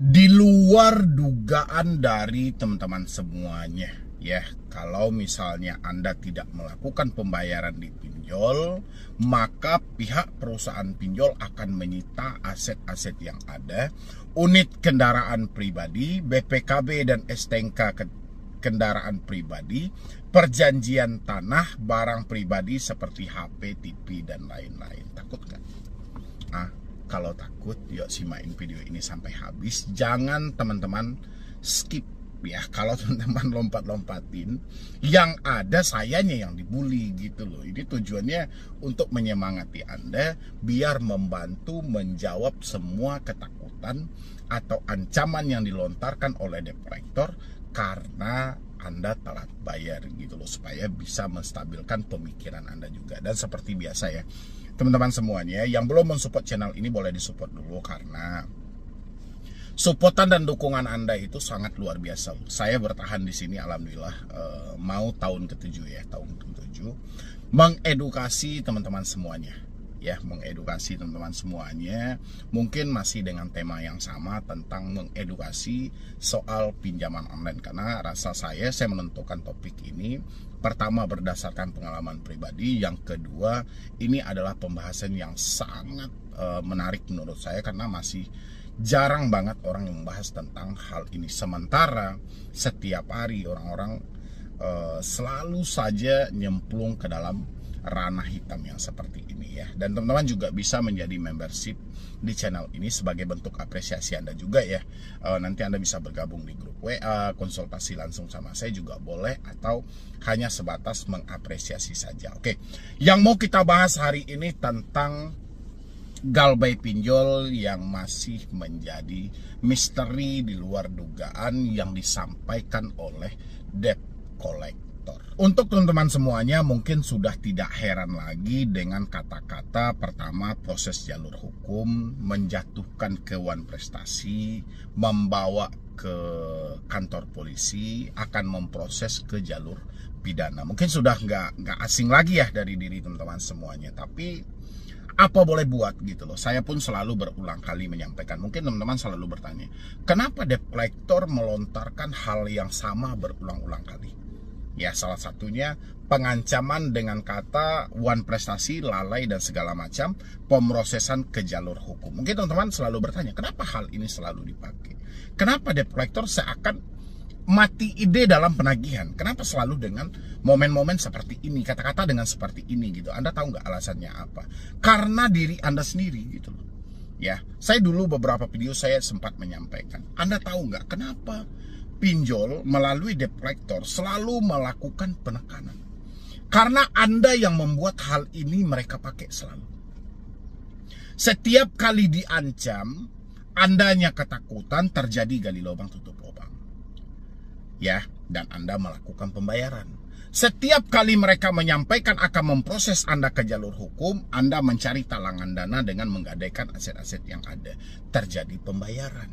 Di luar dugaan dari teman-teman semuanya, ya. Kalau misalnya Anda tidak melakukan pembayaran di pinjol, maka pihak perusahaan pinjol akan menyita aset-aset yang ada, unit kendaraan pribadi, BPKB dan STNK kendaraan pribadi, perjanjian tanah, barang pribadi seperti HP, TV, dan lain-lain. Takut kan? Kalau takut, yuk simain video ini sampai habis. Jangan teman-teman skip ya. Kalau teman-teman lompat-lompatin, yang ada sayanya yang dibully gitu loh. Ini tujuannya untuk menyemangati Anda biar membantu menjawab semua ketakutan atau ancaman yang dilontarkan oleh debt collector karena Anda telat bayar gitu loh, supaya bisa menstabilkan pemikiran Anda juga. Dan seperti biasa ya, teman-teman semuanya yang belum mensupport channel ini boleh disupport dulu, karena supportan dan dukungan Anda itu sangat luar biasa. Saya bertahan di sini alhamdulillah, mau tahun ke-7 ya, tahun ke-7 mengedukasi teman-teman semuanya. Ya, mengedukasi teman-teman semuanya, mungkin masih dengan tema yang sama tentang mengedukasi soal pinjaman online. Karena rasa saya menentukan topik ini, pertama berdasarkan pengalaman pribadi, yang kedua ini adalah pembahasan yang sangat menarik menurut saya, karena masih jarang banget orang yang membahas tentang hal ini. Sementara setiap hari orang-orang selalu saja nyemplung ke dalam ranah hitam yang seperti ini ya. Dan teman-teman juga bisa menjadi membership di channel ini sebagai bentuk apresiasi Anda juga ya. Nanti Anda bisa bergabung di grup WA, konsultasi langsung sama saya juga boleh, atau hanya sebatas mengapresiasi saja. Oke, yang mau kita bahas hari ini tentang galbay pinjol yang masih menjadi misteri di luar dugaan yang disampaikan oleh debt collector. Untuk teman-teman semuanya mungkin sudah tidak heran lagi dengan kata-kata pertama, proses jalur hukum, menjatuhkan kewan prestasi, membawa ke kantor polisi, akan memproses ke jalur pidana. Mungkin sudah nggak asing lagi ya dari diri teman-teman semuanya, tapi apa boleh buat gitu loh. Saya pun selalu berulang kali menyampaikan. Mungkin teman-teman selalu bertanya, kenapa debt collector melontarkan hal yang sama berulang-ulang kali? Ya, salah satunya pengancaman dengan kata wan prestasi, lalai dan segala macam, pemrosesan ke jalur hukum. Mungkin teman-teman selalu bertanya, kenapa hal ini selalu dipakai? Kenapa debt collector seakan mati ide dalam penagihan? Kenapa selalu dengan momen-momen seperti ini, kata-kata dengan seperti ini gitu? Anda tahu nggak alasannya apa? Karena diri Anda sendiri gitu loh. Ya, saya dulu beberapa video saya sempat menyampaikan. Anda tahu nggak kenapa pinjol melalui debt collector selalu melakukan penekanan? Karena Anda yang membuat hal ini mereka pakai selalu. Setiap kali diancam, Andanya ketakutan, terjadi gali lubang tutup lubang. Ya, dan Anda melakukan pembayaran. Setiap kali mereka menyampaikan akan memproses Anda ke jalur hukum, Anda mencari talangan dana dengan menggadaikan aset-aset yang ada. Terjadi pembayaran.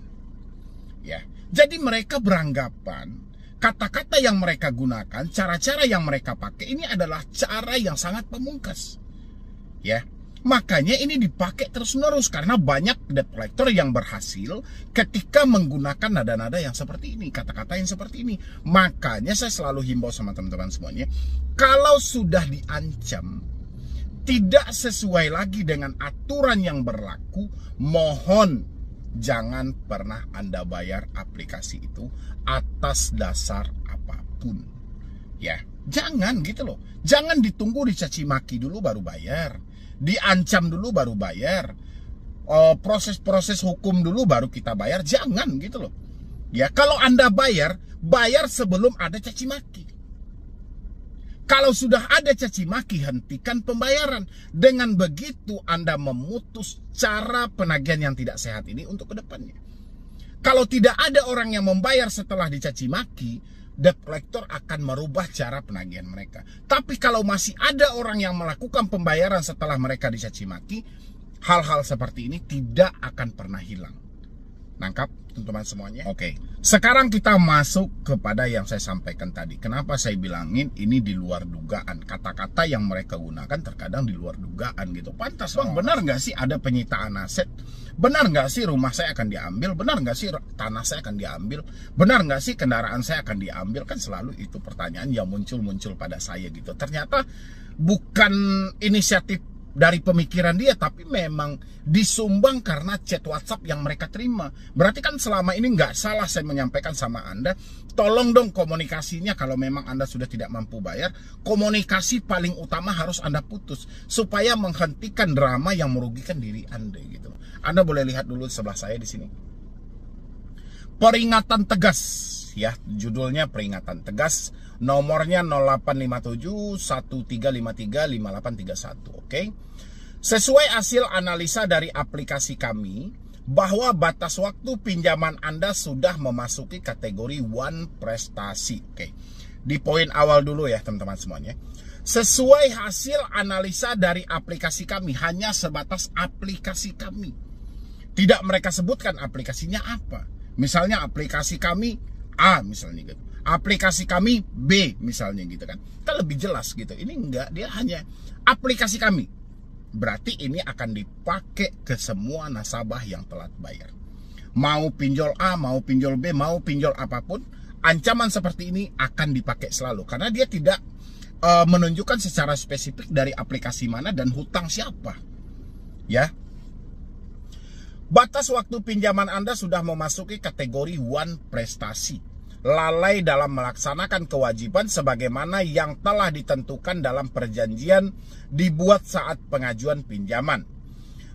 Ya, jadi mereka beranggapan kata-kata yang mereka gunakan, cara-cara yang mereka pakai ini adalah cara yang sangat pamungkas. Ya, makanya ini dipakai terus-menerus karena banyak debt collector yang berhasil ketika menggunakan nada-nada yang seperti ini, kata-kata yang seperti ini. Makanya saya selalu himbau sama teman-teman semuanya, kalau sudah diancam tidak sesuai lagi dengan aturan yang berlaku, mohon jangan pernah Anda bayar aplikasi itu atas dasar apapun. Ya, jangan gitu loh. Jangan ditunggu dicaci maki dulu baru bayar, diancam dulu baru bayar, proses-proses hukum dulu baru kita bayar. Jangan gitu loh. Ya, kalau Anda bayar sebelum ada caci maki. Kalau sudah ada caci maki, hentikan pembayaran. Dengan begitu Anda memutus cara penagihan yang tidak sehat ini untuk kedepannya. Kalau tidak ada orang yang membayar setelah dicaci maki, debt collector akan merubah cara penagihan mereka. Tapi kalau masih ada orang yang melakukan pembayaran setelah mereka dicaci maki, hal-hal seperti ini tidak akan pernah hilang. Nangkap teman-teman semuanya? Oke. Sekarang kita masuk kepada yang saya sampaikan tadi. Kenapa saya bilangin ini di luar dugaan? Kata-kata yang mereka gunakan terkadang di luar dugaan gitu. Pantas bang, benar nggak sih ada penyitaan aset? Benar nggak sih rumah saya akan diambil? Benar nggak sih tanah saya akan diambil? Benar nggak sih kendaraan saya akan diambil? Kan selalu itu pertanyaan yang muncul pada saya gitu. Ternyata bukan inisiatif dari pemikiran dia, tapi memang disumbang karena chat WhatsApp yang mereka terima. Berarti kan selama ini nggak salah saya menyampaikan sama Anda, tolong dong komunikasinya kalau memang Anda sudah tidak mampu bayar, komunikasi paling utama harus Anda putus, supaya menghentikan drama yang merugikan diri Anda gitu. Anda boleh lihat dulu sebelah saya di sini. Peringatan tegas, ya, judulnya peringatan tegas, nomornya 0857 1353 5831, oke? Sesuai hasil analisa dari aplikasi kami, bahwa batas waktu pinjaman Anda sudah memasuki kategori one prestasi, oke? Di poin awal dulu ya teman-teman semuanya. Sesuai hasil analisa dari aplikasi kami, hanya sebatas aplikasi kami. Tidak mereka sebutkan aplikasinya apa. Misalnya aplikasi kami A misalnya gitu. Aplikasi kami B misalnya gitu kan. Kan lebih jelas gitu. Ini enggak, dia hanya aplikasi kami. Berarti ini akan dipakai ke semua nasabah yang telat bayar. Mau pinjol A, mau pinjol B, mau pinjol apapun, ancaman seperti ini akan dipakai selalu. Karena dia tidak menunjukkan secara spesifik dari aplikasi mana dan hutang siapa. Ya. Batas waktu pinjaman Anda sudah memasuki kategori one prestasi. Lalai dalam melaksanakan kewajiban sebagaimana yang telah ditentukan dalam perjanjian dibuat saat pengajuan pinjaman.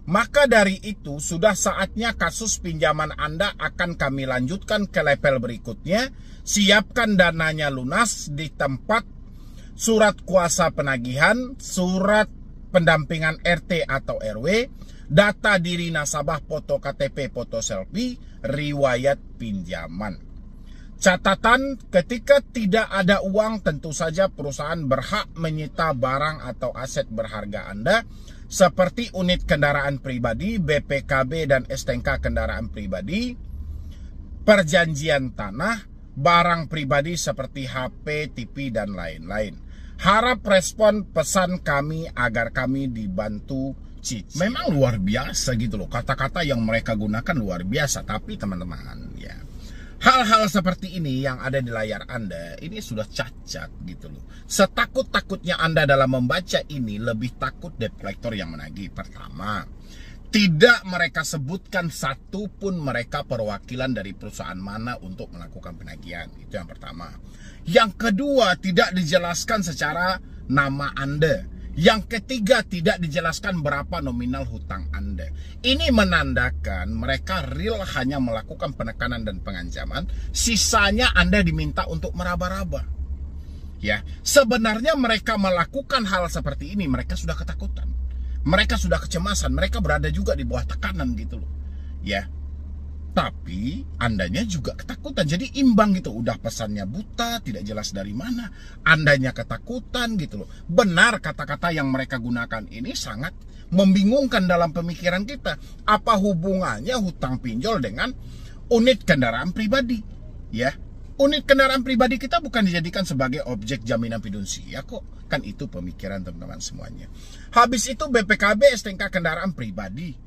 Maka dari itu sudah saatnya kasus pinjaman Anda akan kami lanjutkan ke level berikutnya. Siapkan dananya lunas di tempat surat kuasa penagihan, surat pendampingan RT atau RW, data diri nasabah, foto KTP, foto selfie, riwayat pinjaman. Catatan, ketika tidak ada uang, tentu saja perusahaan berhak menyita barang atau aset berharga Anda seperti unit kendaraan pribadi, BPKB dan STNK kendaraan pribadi, perjanjian tanah, barang pribadi seperti HP, TV, dan lain-lain. Harap respon pesan kami agar kami dibantu cicil. Memang luar biasa gitu loh, kata-kata yang mereka gunakan luar biasa. Tapi teman-teman ya, hal-hal seperti ini yang ada di layar Anda ini sudah cacat gitu loh. Setakut-takutnya Anda dalam membaca ini, lebih takut debt collector yang menagih. Pertama, tidak mereka sebutkan satu pun mereka perwakilan dari perusahaan mana untuk melakukan penagihan. Itu yang pertama. Yang kedua, tidak dijelaskan secara nama Anda. Yang ketiga, tidak dijelaskan berapa nominal hutang Anda. Ini menandakan mereka real hanya melakukan penekanan dan pengancaman. Sisanya Anda diminta untuk meraba-raba. Ya, sebenarnya mereka melakukan hal seperti ini, mereka sudah ketakutan. Mereka sudah kecemasan, mereka berada juga di bawah tekanan gitu loh. Ya. Tapi Andanya juga ketakutan. Jadi imbang gitu. Udah pesannya buta, tidak jelas dari mana. Andanya ketakutan gitu loh. Benar kata-kata yang mereka gunakan ini sangat membingungkan dalam pemikiran kita. Apa hubungannya hutang pinjol dengan unit kendaraan pribadi? Ya, unit kendaraan pribadi kita bukan dijadikan sebagai objek jaminan fidusia kok. Kan itu pemikiran teman-teman semuanya. Habis itu BPKB STNK kendaraan pribadi.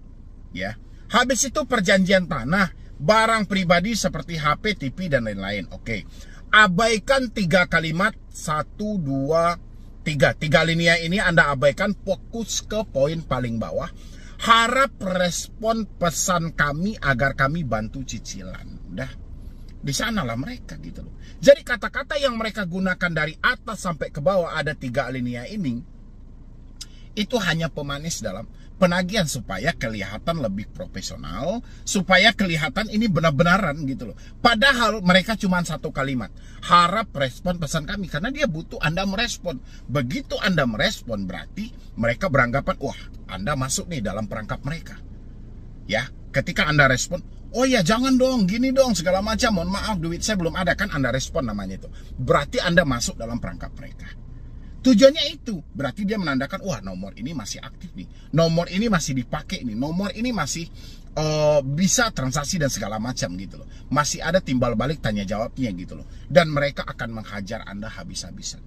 Ya. Habis itu perjanjian tanah, barang pribadi seperti HP, TV, dan lain-lain. Oke. Abaikan 3 kalimat, 1, 2, 3. 3 linia ini Anda abaikan, fokus ke poin paling bawah. Harap respon pesan kami agar kami bantu cicilan. Udah, di sanalah mereka gitu loh. Jadi kata-kata yang mereka gunakan dari atas sampai ke bawah ada 3 linia ini, itu hanya pemanis dalam penagihan supaya kelihatan lebih profesional, supaya kelihatan ini benar-benaran gitu loh. Padahal mereka cuma 1 kalimat, harap respon pesan kami, karena dia butuh Anda merespon. Begitu Anda merespon berarti mereka beranggapan, wah Anda masuk nih dalam perangkap mereka. Ya, ketika Anda respon, oh ya jangan dong, gini dong, segala macam, mohon maaf duit saya belum ada, kan Anda respon namanya itu. Berarti Anda masuk dalam perangkap mereka. Tujuannya itu, berarti dia menandakan, wah nomor ini masih aktif nih, nomor ini masih dipakai nih, nomor ini masih bisa transaksi dan segala macam gitu loh. Masih ada timbal balik tanya jawabnya gitu loh. Dan mereka akan menghajar Anda habis-habisan.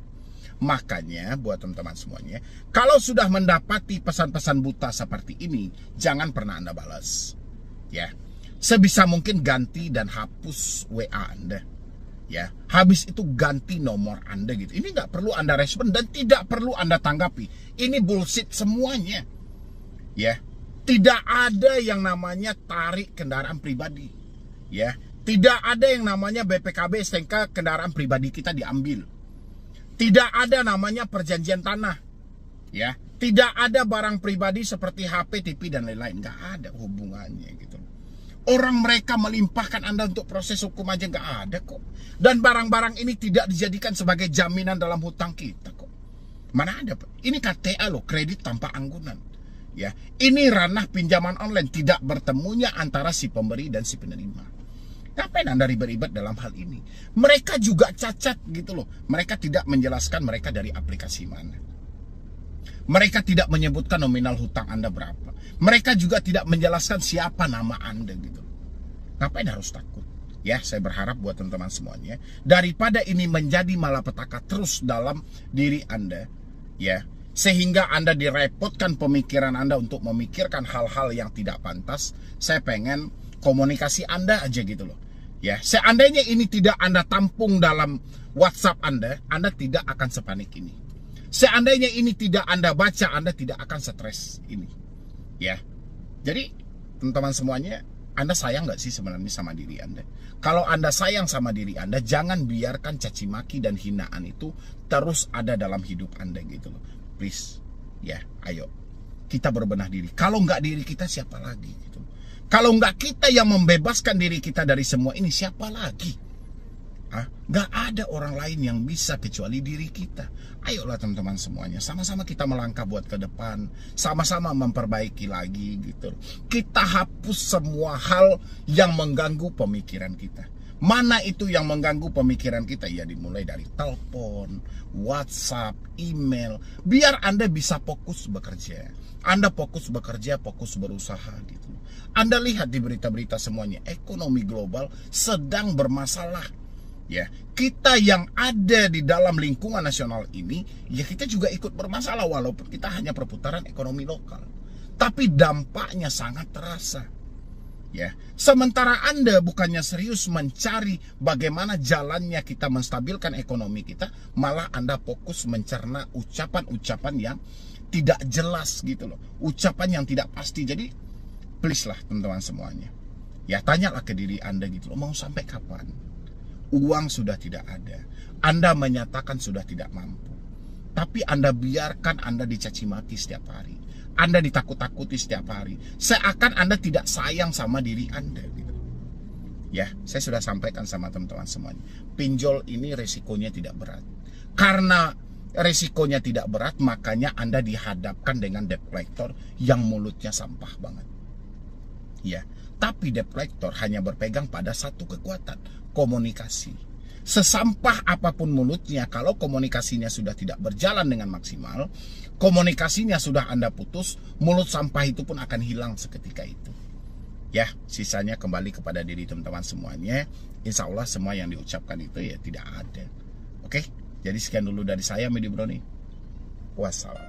Makanya buat teman-teman semuanya, kalau sudah mendapati pesan-pesan buta seperti ini, jangan pernah Anda balas. Ya, sebisa mungkin ganti dan hapus WA Anda. Ya, habis itu ganti nomor Anda gitu. Ini nggak perlu Anda respon dan tidak perlu Anda tanggapi. Ini bullshit semuanya. Ya, tidak ada yang namanya tarik kendaraan pribadi. Ya, tidak ada yang namanya BPKB STNK kendaraan pribadi kita diambil. Tidak ada namanya perjanjian tanah. Ya, tidak ada barang pribadi seperti HP, TV dan lain-lain. Nggak ada hubungannya gitu. Orang mereka melimpahkan Anda untuk proses hukum aja nggak ada kok. Dan barang-barang ini tidak dijadikan sebagai jaminan dalam hutang kita kok. Mana ada Pak? Ini KTA loh, kredit tanpa anggunan. Ya, ini ranah pinjaman online, tidak bertemunya antara si pemberi dan si penerima. Ngapain Anda ribet-ribet dalam hal ini? Mereka juga cacat gitu loh. Mereka tidak menjelaskan mereka dari aplikasi mana. Mereka tidak menyebutkan nominal hutang Anda berapa. Mereka juga tidak menjelaskan siapa nama Anda gitu. Ngapain harus takut? Ya, saya berharap buat teman-teman semuanya, daripada ini menjadi malapetaka terus dalam diri Anda, ya, sehingga Anda direpotkan pemikiran Anda untuk memikirkan hal-hal yang tidak pantas, saya pengen komunikasi Anda aja gitu loh. Ya, seandainya ini tidak Anda tampung dalam WhatsApp Anda tidak akan sepanik ini. Seandainya ini tidak Anda baca, Anda tidak akan stres ini. Ya, jadi teman-teman semuanya, Anda sayang nggak sih sebenarnya sama diri Anda? Kalau Anda sayang sama diri Anda, jangan biarkan caci maki dan hinaan itu terus ada dalam hidup Anda gitu loh. Please, ya, ayo kita berbenah diri. Kalau nggak diri kita, siapa lagi gitu. Kalau nggak kita yang membebaskan diri kita dari semua ini, siapa lagi? Nggak ada orang lain yang bisa kecuali diri kita. Ayolah teman-teman semuanya, sama-sama kita melangkah buat ke depan, sama-sama memperbaiki lagi gitu. Kita hapus semua hal yang mengganggu pemikiran kita. Mana itu yang mengganggu pemikiran kita? Ya, dimulai dari telepon, WhatsApp, email. Biar Anda bisa fokus bekerja. Anda fokus bekerja, fokus berusaha gitu. Anda lihat di berita-berita semuanya, ekonomi global sedang bermasalah. Ya, kita yang ada di dalam lingkungan nasional ini, ya kita juga ikut bermasalah walaupun kita hanya perputaran ekonomi lokal. Tapi dampaknya sangat terasa. Ya, sementara Anda bukannya serius mencari bagaimana jalannya kita menstabilkan ekonomi kita, malah Anda fokus mencerna ucapan-ucapan yang tidak jelas gitu loh. Ucapan yang tidak pasti. Jadi please lah teman-teman semuanya. Ya, tanyalah ke diri Anda gitu loh, mau sampai kapan? Uang sudah tidak ada. Anda menyatakan sudah tidak mampu. Tapi Anda biarkan Anda dicaci maki setiap hari. Anda ditakut-takuti setiap hari. Seakan Anda tidak sayang sama diri Anda gitu. Ya, saya sudah sampaikan sama teman-teman semuanya. Pinjol ini resikonya tidak berat. Karena resikonya tidak berat, makanya Anda dihadapkan dengan debt collector yang mulutnya sampah banget. Ya, tapi debt collector hanya berpegang pada satu kekuatan, komunikasi. Sesampah apapun mulutnya, kalau komunikasinya sudah tidak berjalan dengan maksimal, komunikasinya sudah Anda putus, mulut sampah itu pun akan hilang seketika itu. Ya, sisanya kembali kepada diri teman-teman semuanya. Insya Allah semua yang diucapkan itu ya tidak ada. Oke, jadi sekian dulu dari saya, Medi Broni. Wassalam.